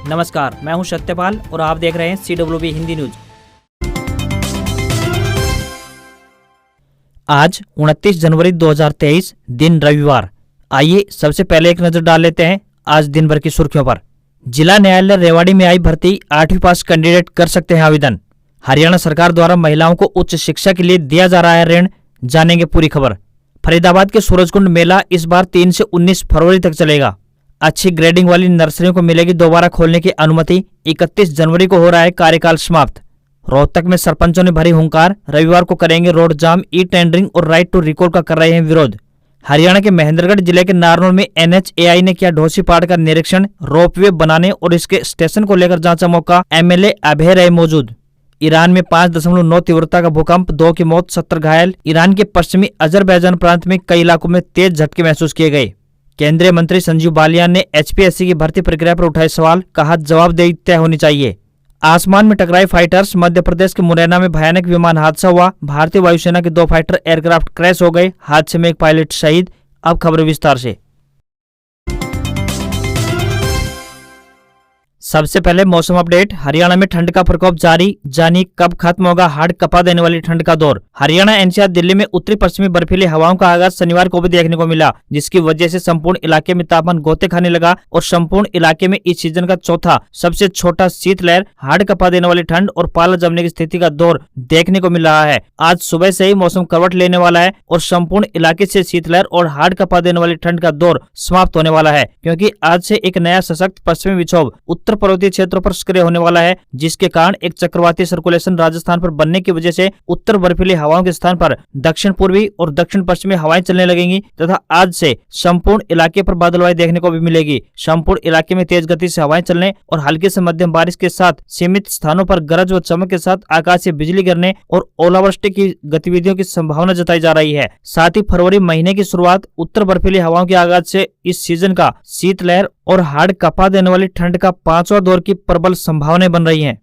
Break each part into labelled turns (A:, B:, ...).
A: नमस्कार, मैं हूं सत्यपाल और आप देख रहे हैं CWB हिंदी न्यूज। आज 29 जनवरी 2023 दिन रविवार। आइए सबसे पहले एक नजर डाल लेते हैं आज दिन भर की सुर्खियों पर। जिला न्यायालय रेवाड़ी में आई भर्ती 8वीं पास कैंडिडेट कर सकते हैं आवेदन। हरियाणा सरकार द्वारा महिलाओं को उच्च शिक्षा के लिए दिया जा रहा है ऋण, जानेंगे पूरी खबर। फरीदाबाद के सूरजकुंड मेला इस बार 3 से 19 फरवरी तक चलेगा। अच्छी ग्रेडिंग वाली नर्सरियों को मिलेगी दोबारा खोलने की अनुमति। 31 जनवरी को हो रहा है कार्यकाल समाप्त। रोहतक में सरपंचों ने भरी हुंकार, रविवार को करेंगे रोड जाम। ई टेंडरिंग और राइट टू रिकॉल का कर रहे हैं विरोध। हरियाणा के महेंद्रगढ़ जिले के नारनौल में NHAI ने किया ढोसी पाड़ का निरीक्षण। रोपवे बनाने और इसके स्टेशन को लेकर जांचा मौका। MLA अभय रहे मौजूद। ईरान में 5.9 तीव्रता का भूकंप, 2 की मौत, 70 घायल। ईरान के पश्चिमी अजरबैजान प्रांत में कई इलाकों में तेज झटके महसूस किए गए। केंद्रीय मंत्री संजीव बालियान ने HPSC की भर्ती प्रक्रिया पर उठाए सवाल, कहा जवाबदेही तय होनी चाहिए। आसमान में टकराई फाइटर्स, मध्य प्रदेश के मुरैना में भयानक विमान हादसा हुआ। भारतीय वायुसेना के 2 फाइटर एयरक्राफ्ट क्रैश हो गए। हादसे में एक पायलट शहीद। अब खबर विस्तार से। सबसे पहले मौसम अपडेट। हरियाणा में ठंड का प्रकोप जारी, जानिए कब खत्म होगा हाड़ कपा देने वाली ठंड का दौर। हरियाणा, NCR, दिल्ली में उत्तरी पश्चिमी बर्फीली हवाओं का आगाज शनिवार को भी देखने को मिला, जिसकी वजह से संपूर्ण इलाके में तापमान गोते खाने लगा और संपूर्ण इलाके में इस सीजन का चौथा सबसे छोटा शीतलहर, हाड़ कपा देने वाली ठंड और पाला जमने की स्थिति का दौर देखने को मिल रहा है। आज सुबह से ही मौसम करवट लेने वाला है और संपूर्ण इलाके से शीतलहर और हाड़ कपा देने वाली ठंड का दौर समाप्त होने वाला है, क्योंकि आज से एक नया सशक्त पश्चिमी विक्षोभ उत्तर पर्वतीय क्षेत्रों पर सक्रिय होने वाला है, जिसके कारण एक चक्रवाती सर्कुलेशन राजस्थान पर बनने की वजह से उत्तर बर्फीली हवाओं के स्थान पर दक्षिण पूर्वी और दक्षिण पश्चिमी हवाएं चलने लगेंगी तथा आज से संपूर्ण इलाके पर बादलवाई देखने को भी मिलेगी। संपूर्ण इलाके में तेज गति से हवाएं चलने और हल्की से मध्यम बारिश के साथ सीमित स्थानों पर गरज व चमक के साथ आकाशीय बिजली गिरने और ओलावृष्टि की गतिविधियों की संभावना जताई जा रही है। साथ ही फरवरी महीने की शुरुआत उत्तर बर्फीली हवाओं के आगाज से इस सीजन का शीतलहर और हाड़ कपा देने वाली ठंड का 5वां दौर की प्रबल संभावनाएं बन रही हैं।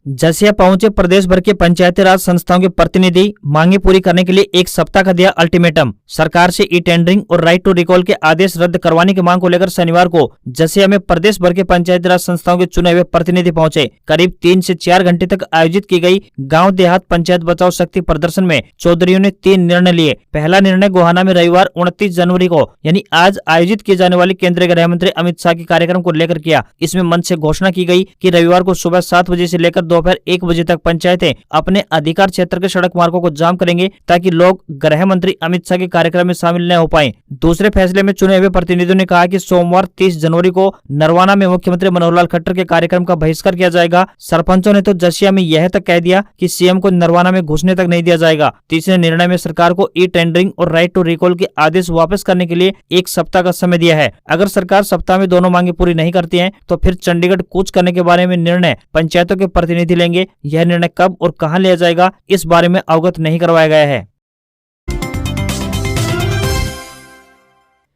A: जसिया पहुंचे प्रदेश भर के पंचायती राज संस्थाओं के प्रतिनिधि, मांगे पूरी करने के लिए 1 सप्ताह का दिया अल्टीमेटम। सरकार से ई टेंडरिंग और राइट टू रिकॉल के आदेश रद्द करवाने की मांग को लेकर शनिवार को जसिया में प्रदेश भर के पंचायती राज संस्थाओं के चुने हुए प्रतिनिधि पहुंचे। करीब 3 से 4 घंटे तक आयोजित की गई गाँव देहात पंचायत बचाओ शक्ति प्रदर्शन में चौधरियों ने 3 निर्णय लिए। पहला निर्णय गोहाना में रविवार 29 जनवरी को यानी आज आयोजित किए जाने वाले केंद्रीय गृह मंत्री अमित शाह के कार्यक्रम को लेकर किया। इसमें मंच से घोषणा की गई कि रविवार को सुबह 7 बजे से लेकर दोपहर 1 बजे तक पंचायतें अपने अधिकार क्षेत्र के सड़क मार्गों को जाम करेंगे ताकि लोग गृह मंत्री अमित शाह के कार्यक्रम में शामिल न हो पाएं। दूसरे फैसले में चुने हुए प्रतिनिधियों ने कहा कि सोमवार 30 जनवरी को नरवाना में मुख्यमंत्री मनोहर लाल खट्टर के कार्यक्रम का बहिष्कार किया जाएगा। सरपंचों ने तो जसिया में यह तक कह दिया कि CM को नरवाना में घुसने तक नहीं दिया जाएगा। तीसरे निर्णय में सरकार को ई टेंडरिंग और राइट टू रिकॉल के आदेश वापस करने के लिए 1 सप्ताह का समय दिया है। अगर सरकार सप्ताह में दोनों मांगे पूरी नहीं करती है तो फिर चंडीगढ़ कूच करने के बारे में निर्णय पंचायतों के प्रतिनिधि लेंगे। यह निर्णय कब और कहां लिया जाएगा इस बारे में अवगत नहीं करवाया गया है।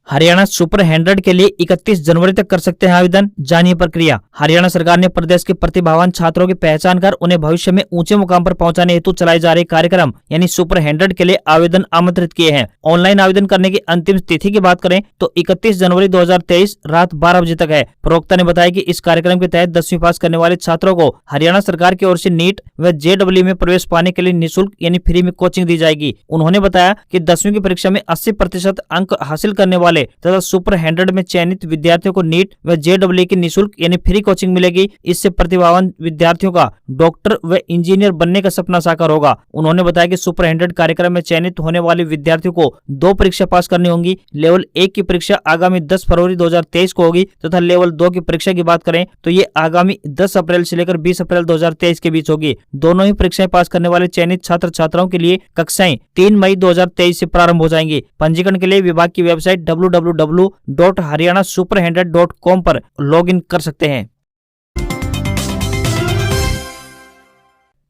A: हरियाणा सुपर 100 के लिए 31 जनवरी तक कर सकते हैं आवेदन, जानिए प्रक्रिया। हरियाणा सरकार ने प्रदेश के प्रतिभावान छात्रों की पहचान कर उन्हें भविष्य में ऊंचे मुकाम पर पहुंचाने हेतु चलाए जा रहे कार्यक्रम यानी सुपर 100 के लिए आवेदन आमंत्रित किए हैं। ऑनलाइन आवेदन करने की अंतिम तिथि की बात करें तो 31 जनवरी 2023 रात 12 बजे तक है। प्रवक्ता ने बताया कि इस कार्यक्रम के तहत 10वीं पास करने वाले छात्रों को हरियाणा सरकार की ओर से नीट व JEE में प्रवेश पाने के लिए निःशुल्क यानी फ्री में कोचिंग दी जाएगी। उन्होंने बताया कि 10वीं की परीक्षा में 80% अंक हासिल करने वाले तथा सुपर 100 में चयनित विद्यार्थियों को नीट व JEE की निःशुल्क यानी फ्री कोचिंग मिलेगी। इससे प्रतिभावान विद्यार्थियों का डॉक्टर व इंजीनियर बनने का सपना साकार होगा। उन्होंने बताया कि सुपर 100 कार्यक्रम में चयनित होने वाले विद्यार्थियों को 2 परीक्षा पास करनी होंगी। लेवल 1 की परीक्षा आगामी 10 फरवरी 2023 को होगी तथा लेवल 2 की परीक्षा की बात करें तो ये आगामी 10 अप्रैल से लेकर 20 अप्रैल 2023 के बीच होगी। दोनों ही परीक्षाएं पास करने वाले चयनित छात्र छात्राओं के लिए कक्षाएं 3 मई 2023 से प्रारंभ हो जाएंगी। पंजीकरण के लिए विभाग की वेबसाइट www.haryana-super100.com पर लॉगिन कर सकते हैं।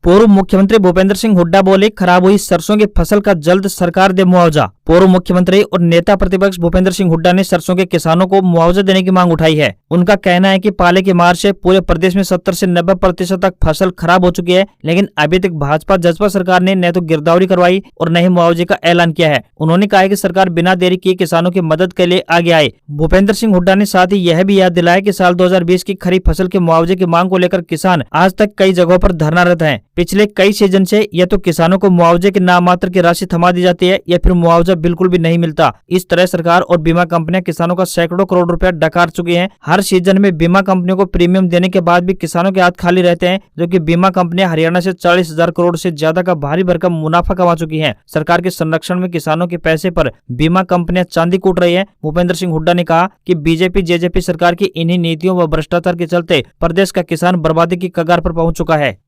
A: पूर्व मुख्यमंत्री भूपेंद्र सिंह हुड्डा बोले, खराब हुई सरसों की फसल का जल्द सरकार दे मुआवजा। पूर्व मुख्यमंत्री और नेता प्रतिपक्ष भूपेंद्र सिंह हुड्डा ने सरसों के किसानों को मुआवजा देने की मांग उठाई है। उनका कहना है कि पाले की मार से पूरे प्रदेश में 70 से 90% तक फसल खराब हो चुकी है, लेकिन अभी तक भाजपा जसपा सरकार ने न तो गिरदावरी करवाई और न ही मुआवजे का ऐलान किया है। उन्होंने कहा है कि सरकार बिना देरी किए किसानों की मदद के लिए आगे आए। भूपेंद्र सिंह हुड्डा ने साथ ही यह भी याद दिलाया कि साल 2020 की खरीफ फसल के मुआवजे की मांग को लेकर किसान आज तक कई जगहों पर धरनारत हैं। पिछले कई सीजन से या तो किसानों को मुआवजे की नाम मात्र की राशि थमा दी जाती है या फिर मुआवजा बिल्कुल भी नहीं मिलता। इस तरह सरकार और बीमा कंपनियां किसानों का सैकड़ों करोड़ रुपया डकार चुकी हैं। हर सीजन में बीमा कंपनियों को प्रीमियम देने के बाद भी किसानों के हाथ खाली रहते हैं, जो कि बीमा कंपनियां हरियाणा से 40,000 करोड़ से ज्यादा का भारी भरकम मुनाफा कमा चुकी हैं। सरकार के संरक्षण में किसानों के पैसे पर बीमा कंपनियां चांदी कूट रही है। भूपेंद्र सिंह हुड्डा ने कहा कि बीजेपी जेजेपी सरकार की इन्हीं नीतियों व भ्रष्टाचार के चलते प्रदेश का किसान बर्बादी की कगार पर पहुंच चुका है।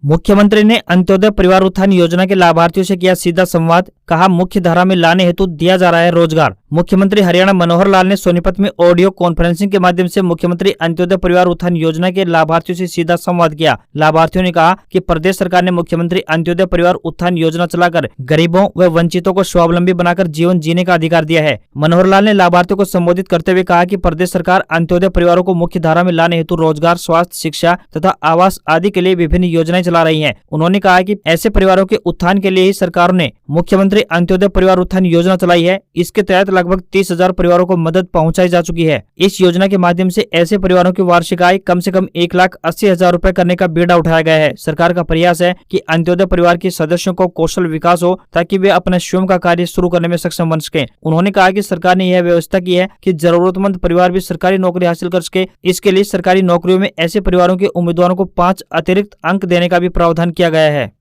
A: मुख्यमंत्री ने अंत्योदय परिवार उत्थान योजना के लाभार्थियों से किया सीधा संवाद, कहा मुख्य धारा में लाने हेतु दिया जा रहा है रोजगार। मुख्यमंत्री हरियाणा मनोहर लाल ने सोनीपत में ऑडियो कॉन्फ्रेंसिंग के माध्यम से मुख्यमंत्री अंत्योदय परिवार उत्थान योजना के लाभार्थियों से सीधा संवाद किया। लाभार्थियों ने कहा कि प्रदेश सरकार ने मुख्यमंत्री अंत्योदय परिवार उत्थान योजना चलाकर गरीबों व वंचितों को स्वावलंबी बनाकर जीवन जीने का अधिकार दिया है। मनोहर लाल ने लाभार्थियों को संबोधित करते हुए कहा कि प्रदेश सरकार अंत्योदय परिवारों को मुख्य धारा में लाने हेतु रोजगार, स्वास्थ्य, शिक्षा तथा आवास आदि के लिए विभिन्न योजनाएं चला रही है। उन्होंने कहा कि ऐसे परिवारों के उत्थान के लिए ही सरकार ने मुख्यमंत्री अंत्योदय परिवार उत्थान योजना चलाई है। इसके तहत लगभग 30,000 परिवारों को मदद पहुंचाई जा चुकी है। इस योजना के माध्यम से ऐसे परिवारों की वार्षिक आय कम से कम 1,80,000 रुपए करने का बीड़ा उठाया गया है। सरकार का प्रयास है कि अंत्योदय परिवार के सदस्यों को कौशल विकास हो ताकि वे अपने स्वयं का कार्य शुरू करने में सक्षम बन सके। उन्होंने कहा कि सरकार ने यह व्यवस्था की है कि जरूरतमंद परिवार भी सरकारी नौकरी हासिल कर सके। इसके लिए सरकारी नौकरियों में ऐसे परिवारों के उम्मीदवारों को 5 अतिरिक्त अंक देने का भी प्रावधान किया गया है।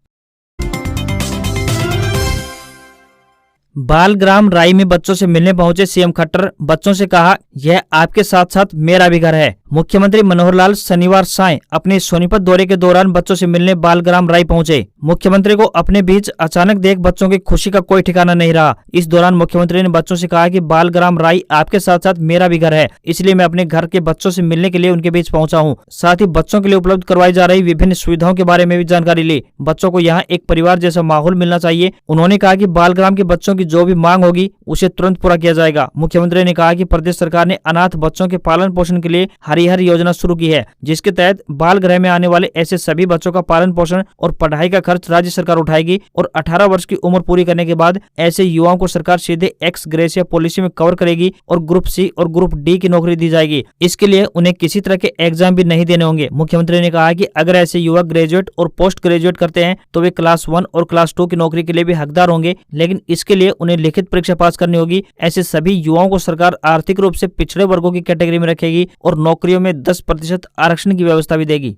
A: बालग्राम राई में बच्चों से मिलने पहुंचे सीएम खट्टर, बच्चों से कहा यह आपके साथ साथ मेरा भी घर है। मुख्यमंत्री मनोहर लाल शनिवार सायं अपने सोनीपत दौरे के दौरान बच्चों से मिलने बालग्राम राई पहुंचे। मुख्यमंत्री को अपने बीच अचानक देख बच्चों की खुशी का कोई ठिकाना नहीं रहा। इस दौरान मुख्यमंत्री ने बच्चों से कहा कि बालग्राम राई आपके साथ साथ मेरा भी घर है, इसलिए मैं अपने घर के बच्चों से मिलने के लिए उनके बीच पहुंचा हूं। साथ ही बच्चों के लिए उपलब्ध करवाई जा रही विभिन्न सुविधाओं के बारे में भी जानकारी ली। बच्चों को यहाँ एक परिवार जैसा माहौल मिलना चाहिए। उन्होंने कहा कि बालग्राम के बच्चों की जो भी मांग होगी उसे तुरंत पूरा किया जाएगा। मुख्यमंत्री ने कहा कि प्रदेश सरकार ने अनाथ बच्चों के पालन पोषण के लिए हरिहर योजना शुरू की है, जिसके तहत बाल गृह में आने वाले ऐसे सभी बच्चों का पालन पोषण और पढ़ाई का खर्च राज्य सरकार उठाएगी और 18 वर्ष की उम्र पूरी करने के बाद ऐसे युवाओं को सरकार सीधे एक्स ग्रेशिया पॉलिसी में कवर करेगी और ग्रुप सी और ग्रुप डी की नौकरी दी जाएगी। इसके लिए उन्हें किसी तरह के एग्जाम भी नहीं देने होंगे। मुख्यमंत्री ने कहा कि अगर ऐसे युवक ग्रेजुएट और पोस्ट ग्रेजुएट करते हैं तो वे क्लास 1 और क्लास 2 की नौकरी के लिए भी हकदार होंगे, लेकिन इसके लिए उन्हें लिखित परीक्षा पास करनी होगी। ऐसे सभी युवाओं को सरकार आर्थिक रूप से पिछड़े वर्गों की कैटेगरी में रखेगी और नौकरियों में 10% आरक्षण की व्यवस्था भी देगी।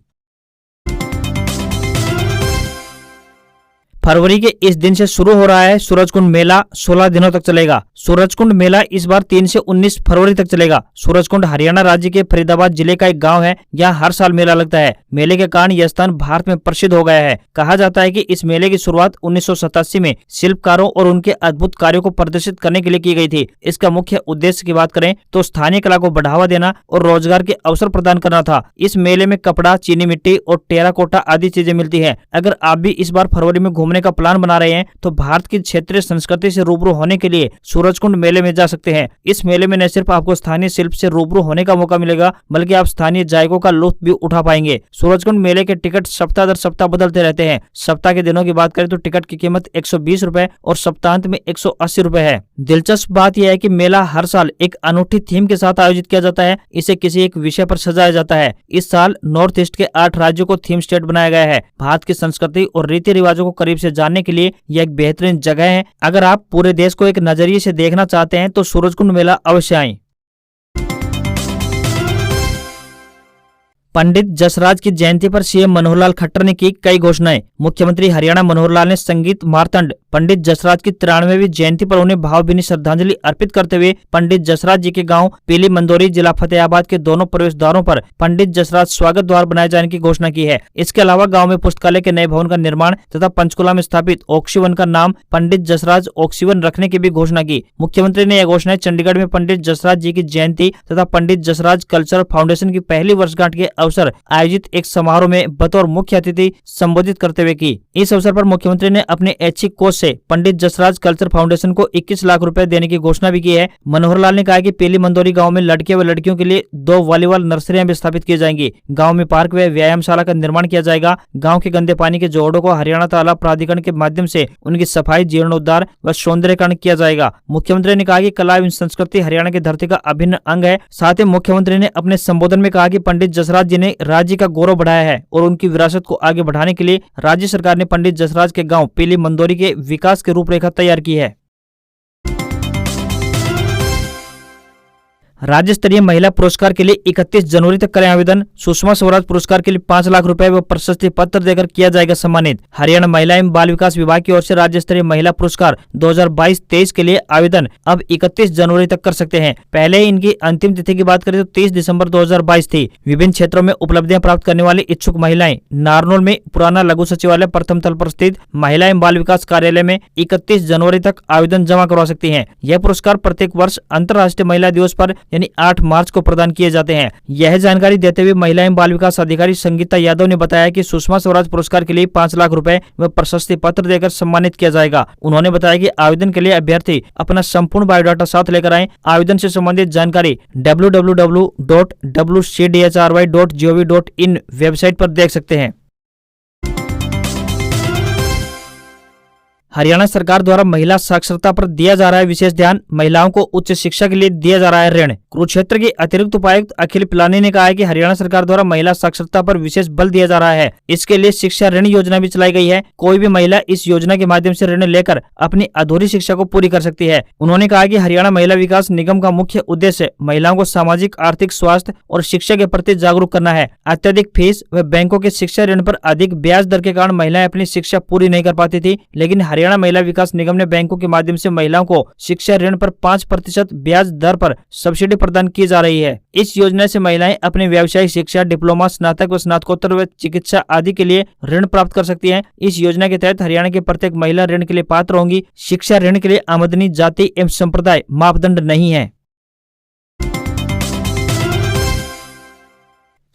A: फरवरी के इस दिन से शुरू हो रहा है सूरजकुंड मेला, 16 दिनों तक चलेगा। सूरजकुंड मेला इस बार 3 से 19 फरवरी तक चलेगा। सूरजकुंड हरियाणा राज्य के फरीदाबाद जिले का एक गांव है। यहाँ हर साल मेला लगता है। मेले के कारण यह स्थान भारत में प्रसिद्ध हो गया है। कहा जाता है कि इस मेले की शुरुआत 1987 में शिल्पकारों और उनके अद्भुत कार्यों को प्रदर्शित करने के लिए की गई थी। इसका मुख्य उद्देश्य की बात करें तो स्थानीय कला को बढ़ावा देना और रोजगार के अवसर प्रदान करना था। इस मेले में कपड़ा, चीनी मिट्टी और टेराकोटा आदि चीजें मिलती है। अगर आप भी इस बार फरवरी में घूमने का प्लान बना रहे हैं तो भारत की क्षेत्रीय संस्कृति से रूबरू होने के लिए सूरजकुंड मेले में जा सकते हैं। इस मेले में न सिर्फ आपको स्थानीय शिल्प से रूबरू होने का मौका मिलेगा, बल्कि आप स्थानीय जायकों का लुत्फ भी उठा पाएंगे। सूरजकुंड मेले के टिकट सप्ताह दर सप्ताह बदलते रहते हैं। सप्ताह के दिनों की बात करें तो टिकट की कीमत 120 रुपए और सप्तांत में 180 रुपए है। दिलचस्प बात यह है कि मेला हर साल एक अनूठी थीम के साथ आयोजित किया जाता है। इसे किसी एक विषय पर सजाया जाता है। इस साल नॉर्थ ईस्ट के 8 राज्यों को थीम स्टेट बनाया गया है। भारत की संस्कृति और रीति रिवाजों को करीब से जानने के लिए यह एक बेहतरीन जगह है। अगर आप पूरे देश को एक नजरिए से देखना चाहते हैं तो सूरजकुंड मेला अवश्य आएं। पंडित जसराज की जयंती पर सीएम मनोहर लाल खट्टर ने की कई घोषणाएं। मुख्यमंत्री हरियाणा मनोहर लाल ने संगीत मार्तंड पंडित जसराज की 93वीं जयंती पर उन्हें भावभीनी श्रद्धांजलि अर्पित करते हुए पंडित जसराज जी के गांव पीली मंदोरी जिला फतेहाबाद के दोनों प्रवेश द्वारों पर पंडित जसराज स्वागत द्वार बनाए जाने की घोषणा की है। इसके अलावा गाँव में पुस्तकालय के नए भवन का निर्माण तथा पंचकुला में स्थापित ऑक्सीवन का नाम पंडित जसराज ऑक्सीवन रखने की भी घोषणा की। मुख्यमंत्री ने यह घोषणाएं चंडीगढ़ में पंडित जसराज जी की जयंती तथा पंडित जसराज कल्चरल फाउंडेशन की पहली वर्षगांठ के अवसर आयोजित एक समारोह में बतौर मुख्य अतिथि संबोधित करते हुए की। इस अवसर पर मुख्यमंत्री ने अपने ऐच्छिक कोष से पंडित जसराज कल्चर फाउंडेशन को 21 लाख रुपए देने की घोषणा भी की है। मनोहर लाल ने कहा कि पीली मंदोरी गाँव में लड़के व लड़कियों के लिए 2 वॉलीबॉल नर्सरियां भी स्थापित की जाएंगी। गाँव में पार्क व व्यायामशाला का निर्माण किया जाएगा। गाँव के गंदे पानी के जोड़ों को हरियाणा तालाब प्राधिकरण के माध्यम से उनकी सफाई, जीर्णोद्धार व सौंदर्यीकरण किया जाएगा। मुख्यमंत्री ने कहा कि कला एवं संस्कृति हरियाणा की धरती का अभिन्न अंग है। साथ ही मुख्यमंत्री ने अपने संबोधन में कहा कि पंडित जसराज जी ने राज्य का गौरव बढ़ाया है और उनकी विरासत को आगे बढ़ाने के लिए राज्य सरकार ने पंडित जसराज के गांव पीली मंदोरी के विकास की रूपरेखा तैयार की है। राज्य स्तरीय महिला पुरस्कार के लिए 31 जनवरी तक करें आवेदन। सुषमा स्वराज पुरस्कार के लिए 5 लाख रुपए व प्रशस्ति पत्र देकर किया जाएगा सम्मानित। हरियाणा महिला एवं बाल विकास विभाग की ओर से राज्य स्तरीय महिला पुरस्कार 2022-23 के लिए आवेदन अब 31 जनवरी तक कर सकते हैं। पहले ही इनकी अंतिम तिथि की बात करें तो 30 दिसंबर 2022 थी। विभिन्न क्षेत्रों में उपलब्धियां प्राप्त करने वाली इच्छुक महिलाएं नारनौल में पुराना लघु सचिवालय प्रथम तल पर स्थित महिला एवं बाल विकास कार्यालय में 31 जनवरी तक आवेदन जमा करवा सकती हैं। यह पुरस्कार प्रत्येक वर्ष अंतर्राष्ट्रीय महिला दिवस पर यानी 8 मार्च को प्रदान किए जाते हैं। यह जानकारी देते हुए महिला एवं बाल विकास अधिकारी संगीता यादव ने बताया कि सुषमा स्वराज पुरस्कार के लिए 5 लाख रुपए व प्रशस्ति पत्र देकर सम्मानित किया जाएगा। उन्होंने बताया कि आवेदन के लिए अभ्यर्थी अपना संपूर्ण बायोडाटा साथ लेकर आए। आवेदन से संबंधित जानकारी www.wcdhry.gov.in वेबसाइट पर देख सकते हैं। हरियाणा सरकार द्वारा महिला साक्षरता पर दिया जा रहा है विशेष ध्यान। महिलाओं को उच्च शिक्षा के लिए दिया जा रहा है ऋण। कुरुक्षेत्र के अतिरिक्त उपायुक्त अखिल पिलानी ने कहा है कि हरियाणा सरकार द्वारा महिला साक्षरता पर विशेष बल दिया जा रहा है। इसके लिए शिक्षा ऋण योजना भी चलाई गई है। कोई भी महिला इस योजना के माध्यम से ऋण लेकर अपनी अधूरी शिक्षा को पूरी कर सकती है। उन्होंने कहा कि हरियाणा महिला विकास निगम का मुख्य उद्देश्य महिलाओं को सामाजिक, आर्थिक, स्वास्थ्य और शिक्षा के प्रति जागरूक करना है। अत्यधिक फीस व बैंकों के शिक्षा ऋण पर अधिक ब्याज दर के कारण महिलाएं अपनी शिक्षा पूरी नहीं कर पाती थी, लेकिन हरियाणा महिला विकास निगम ने बैंकों के माध्यम से महिलाओं को शिक्षा ऋण पर 5% ब्याज दर पर सब्सिडी प्रदान की जा रही है। इस योजना से महिलाएं अपनी व्यावसायिक शिक्षा, डिप्लोमा, स्नातक व स्नातकोत्तर व चिकित्सा आदि के लिए ऋण प्राप्त कर सकती हैं। इस योजना के तहत हरियाणा की प्रत्येक महिला ऋण के लिए पात्र होंगी। शिक्षा ऋण के लिए आमदनी, जाति एवं संप्रदाय मापदंड नहीं है।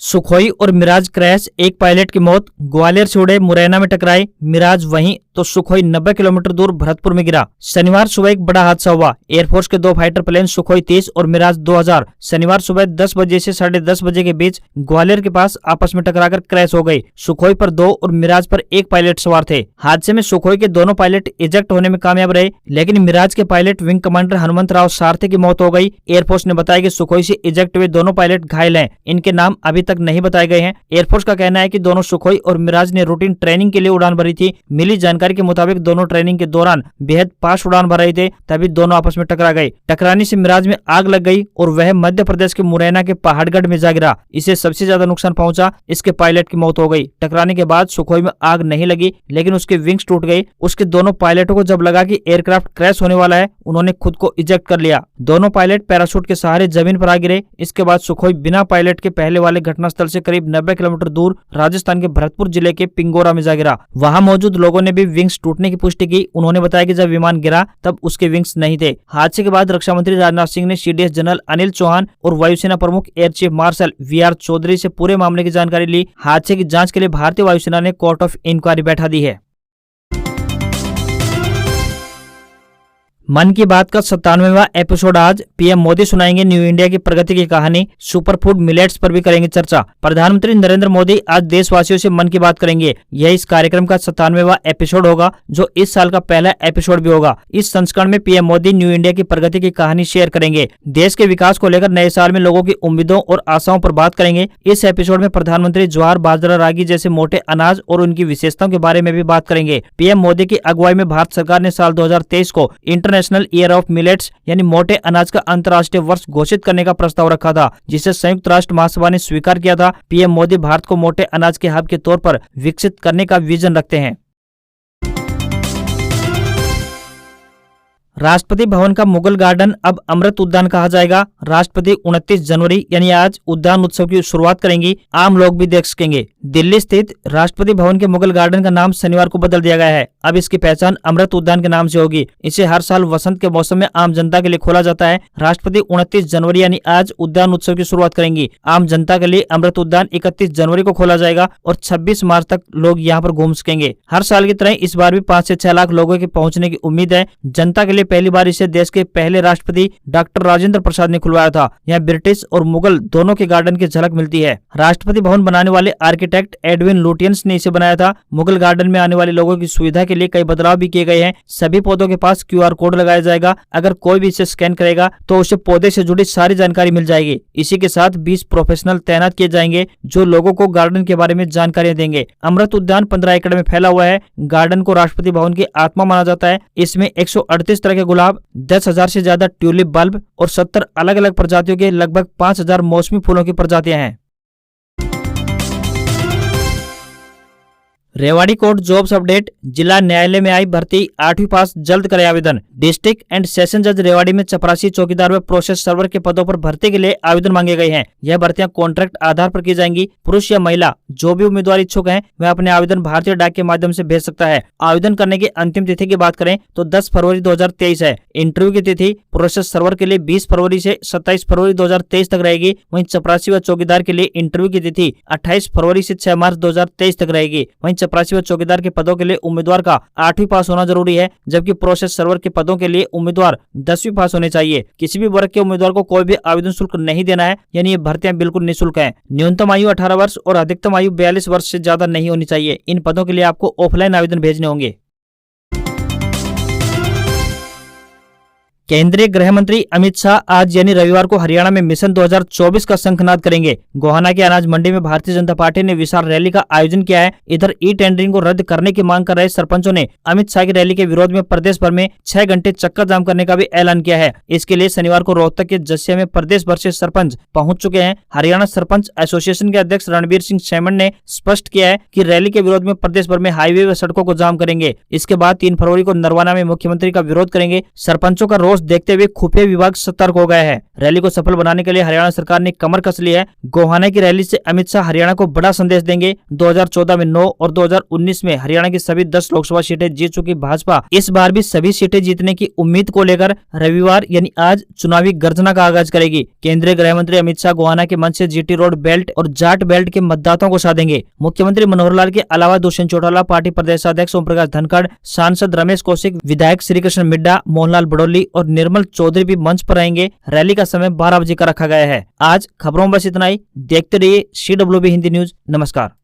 A: सुखोई और मिराज क्रैश, एक पायलट की मौत। ग्वालियर से उड़े मुरैना में टकराए मिराज, वहीं तो सुखोई 90 किलोमीटर दूर भरतपुर में गिरा। शनिवार सुबह एक बड़ा हादसा हुआ। एयरफोर्स के 2 फाइटर प्लेन सुखोई 30 और मिराज 2000 शनिवार सुबह 10 बजे से 10:30 बजे के बीच ग्वालियर के पास आपस में टकराकर क्रैश हो गई। सुखोई पर 2 और मिराज पर 1 पायलट सवार थे। हादसे में सुखोई के दोनों पायलट इजेक्ट होने में कामयाब रहे, लेकिन मिराज के pilot wing commander Hanumant Rao सारथी की मौत हो गई। एयरफोर्स ने बताया कि सुखोई से इजेक्ट हुए दोनों पायलट घायल हैं। इनके नाम अभी तक नहीं बताए गए हैं। एयरफोर्स का कहना है कि दोनों सुखोई और मिराज ने रूटीन ट्रेनिंग के लिए उड़ान भरी थी। मिली जानकारी के मुताबिक दोनों ट्रेनिंग के दौरान बेहद फास्ट उड़ान भर रहे थे, तभी दोनों आपस में टकरा गए। टकराने से मिराज में आग लग गई और वह मध्य प्रदेश के मुरैना के पहाड़गढ़ में जा गिरा। इसे सबसे ज्यादा नुकसान पहुंचा। इसके पायलट की मौत हो गई। टकराने के बाद सुखोई में आग नहीं लगी, लेकिन उसके विंग्स टूट गए। उसके दोनों पायलटों को जब लगा कि एयरक्राफ्ट क्रैश होने वाला है, उन्होंने खुद को इजेक्ट कर लिया। दोनों पायलट पैराशूट के सहारे जमीन पर आ गिरे। इसके बाद सुखोई बिना पायलट के पहले वाले घटनास्थल से करीब 90 किलोमीटर दूर राजस्थान के भरतपुर जिले के पिंगोरा में जा गिरा। वहां मौजूद लोगों ने भी विंग्स टूटने की पुष्टि की। उन्होंने बताया कि जब विमान गिरा तब उसके विंग्स नहीं थे। हादसे के बाद रक्षा मंत्री राजनाथ सिंह ने सीडीएस जनरल अनिल चौहान और वायुसेना प्रमुख air chief marshal VR Chaudhari से पूरे मामले की जानकारी ली। हादसे की जांच के लिए भारतीय वायुसेना ने कोर्ट ऑफ इंक्वायरी बैठा दी है। मन की बात का 97वां एपिसोड आज। पीएम मोदी सुनाएंगे न्यू इंडिया की प्रगति की कहानी। सुपरफूड मिलेट्स पर भी करेंगे चर्चा। प्रधानमंत्री नरेंद्र मोदी आज देशवासियों से मन की बात करेंगे। यह इस कार्यक्रम का 97वां एपिसोड होगा, जो इस साल का पहला एपिसोड भी होगा। इस संस्करण में पीएम मोदी न्यू इंडिया की प्रगति की कहानी शेयर करेंगे। देश के विकास को लेकर नए साल में लोगों की उम्मीदों और आशाओं पर बात करेंगे। इस एपिसोड में प्रधानमंत्री ज्वार, बाजरा, रागी जैसे मोटे अनाज और उनकी विशेषताओं के बारे में भी बात करेंगे। पीएम मोदी की अगुवाई में भारत सरकार ने साल 2023 को इंटरनेशनल ईयर ऑफ मिलेट्स यानी मोटे अनाज का अंतर्राष्ट्रीय वर्ष घोषित करने का प्रस्ताव रखा था, जिसे संयुक्त राष्ट्र महासभा ने स्वीकार किया था। पीएम मोदी भारत को मोटे अनाज के हब के तौर पर विकसित करने का विजन रखते हैं। राष्ट्रपति भवन का मुगल गार्डन अब अमृत उद्यान कहा जाएगा। राष्ट्रपति 29 जनवरी यानी आज उद्यान उत्सव की शुरुआत करेंगी, आम लोग भी देख सकेंगे। दिल्ली स्थित राष्ट्रपति भवन के मुगल गार्डन का नाम शनिवार को बदल दिया गया है। अब इसकी पहचान अमृत उद्यान के नाम से होगी। इसे हर साल वसंत के मौसम में आम जनता के लिए खोला जाता है। राष्ट्रपति 29 जनवरी यानी आज उद्यान उत्सव की शुरुआत करेंगी। आम जनता के लिए अमृत उद्यान 31 जनवरी को खोला जाएगा और 26 मार्च तक लोग यहाँ पर घूम सकेंगे। हर साल की तरह इस बार भी 5 से 6 लाख लोगों के पहुंचने की उम्मीद है। जनता के लिए पहली बार इसे देश के पहले राष्ट्रपति डॉक्टर राजेंद्र प्रसाद ने खुलवाया था। यहाँ ब्रिटिश और मुगल दोनों के गार्डन की झलक मिलती है। राष्ट्रपति भवन बनाने वाले आर्किटेक्ट एडविन लुटियंस ने इसे बनाया था। मुगल गार्डन में आने वाले लोगों की सुविधा के लिए कई बदलाव भी किए गए हैं। सभी पौधों के पास QR कोड लगाया जाएगा। अगर कोई भी इसे स्कैन करेगा तो उसे पौधे से जुड़ी सारी जानकारी मिल जाएगी। इसी के साथ 20 प्रोफेशनल तैनात किए जाएंगे जो लोगों को गार्डन के बारे में जानकारियां देंगे। अमृत उद्यान 15 एकड़ में फैला हुआ है। गार्डन को राष्ट्रपति भवन की आत्मा माना जाता है। इसमें 138 तरह के गुलाब, 10,000 से ज्यादा ट्यूलिप बल्ब और 70 अलग अलग प्रजातियों के लगभग 5,000 मौसमी फूलों की प्रजातियां हैं। Rewari court jobs update. जिला न्यायालय में आई भर्ती 8वीं पास जल्द करे आवेदन। डिस्ट्रिक्ट एंड सेशन जज रेवाड़ी में चपरासी, चौकीदार व प्रोसेस सर्वर के पदों पर भर्ती के लिए आवेदन मांगे गए हैं। यह भर्तियां कॉन्ट्रैक्ट आधार पर की जाएंगी। पुरुष या महिला जो भी उम्मीदवार इच्छुक हैं वह अपने आवेदन भारतीय डाक के माध्यम से भेज सकता है। आवेदन करने की अंतिम तिथि की बात करें तो 10 फरवरी 2023 है। इंटरव्यू की तिथि प्रोसेस सर्वर के लिए 20 फरवरी से 27 फरवरी 2023 तक रहेगी। वहीं चपरासी व चौकीदार के लिए इंटरव्यू की तिथि 28 फरवरी से 6 मार्च 2023 तक रहेगी। वहीं चपरासी व चौकीदार के पदों के लिए उम्मीदवार का 8वीं पास होना जरूरी है, जबकि प्रोसेस सर्वर के पदों के लिए उम्मीदवार 10वीं पास होने चाहिए। किसी भी वर्ग के उम्मीदवार को कोई भी आवेदन शुल्क नहीं देना है, यानी ये भर्तियां बिल्कुल निःशुल्क हैं। न्यूनतम आयु 18 वर्ष और अधिकतम आयु 42 वर्ष से ज्यादा नहीं होनी चाहिए। इन पदों के लिए आपको ऑफलाइन आवेदन भेजने होंगे। केंद्रीय गृह मंत्री अमित शाह आज यानी रविवार को हरियाणा में मिशन 2024 का शंखनाद करेंगे। गोहाना की अनाज मंडी में भारतीय जनता पार्टी ने विशाल रैली का आयोजन किया है। इधर ई टेंडरिंग को रद्द करने की मांग कर रहे सरपंचों ने अमित शाह की रैली के विरोध में प्रदेश भर में 6 घंटे चक्का जाम करने का भी ऐलान किया है। इसके लिए शनिवार को रोहतक के जसिया में प्रदेश भर से सरपंच पहुंच चुके हैं। हरियाणा सरपंच एसोसिएशन के अध्यक्ष रणबीर सिंह शैमन ने स्पष्ट किया है कि रैली के विरोध में प्रदेश भर में हाईवे व सड़कों को जाम करेंगे। इसके बाद 3 फरवरी को नरवाना में मुख्यमंत्री का विरोध करेंगे। सरपंचों का रोष देखते हुए खुफिया विभाग सतर्क हो गया है। रैली को सफल बनाने के लिए हरियाणा सरकार ने कमर कस ली है। गोहाना की रैली से अमित शाह हरियाणा को बड़ा संदेश देंगे। 2014 में 9 और 2019 में हरियाणा की सभी 10 लोकसभा सीटें जीत चुकी भाजपा इस बार भी सभी सीटें जीतने की उम्मीद को लेकर रविवार यानी आज चुनावी गर्जना का आगाज करेगी। केंद्रीय गृह मंत्री अमित शाह गोहाना के मंच से GT रोड बेल्ट और जाट बेल्ट के मतदाताओं को साधेंगे। मुख्यमंत्री मनोहर लाल के अलावा दुष्यंत चौटाला, पार्टी प्रदेशाध्यक्ष ओम प्रकाश धनखड़, सांसद रमेश कौशिक, विधायक श्रीकृष्ण मिड्डा, मोहनलाल बड़ोली और निर्मल चौधरी भी मंच पर रहेंगे। रैली का समय 12 बजे का रखा गया है। आज खबरों में बस इतना ही। देखते रहिए CWB हिंदी न्यूज। नमस्कार।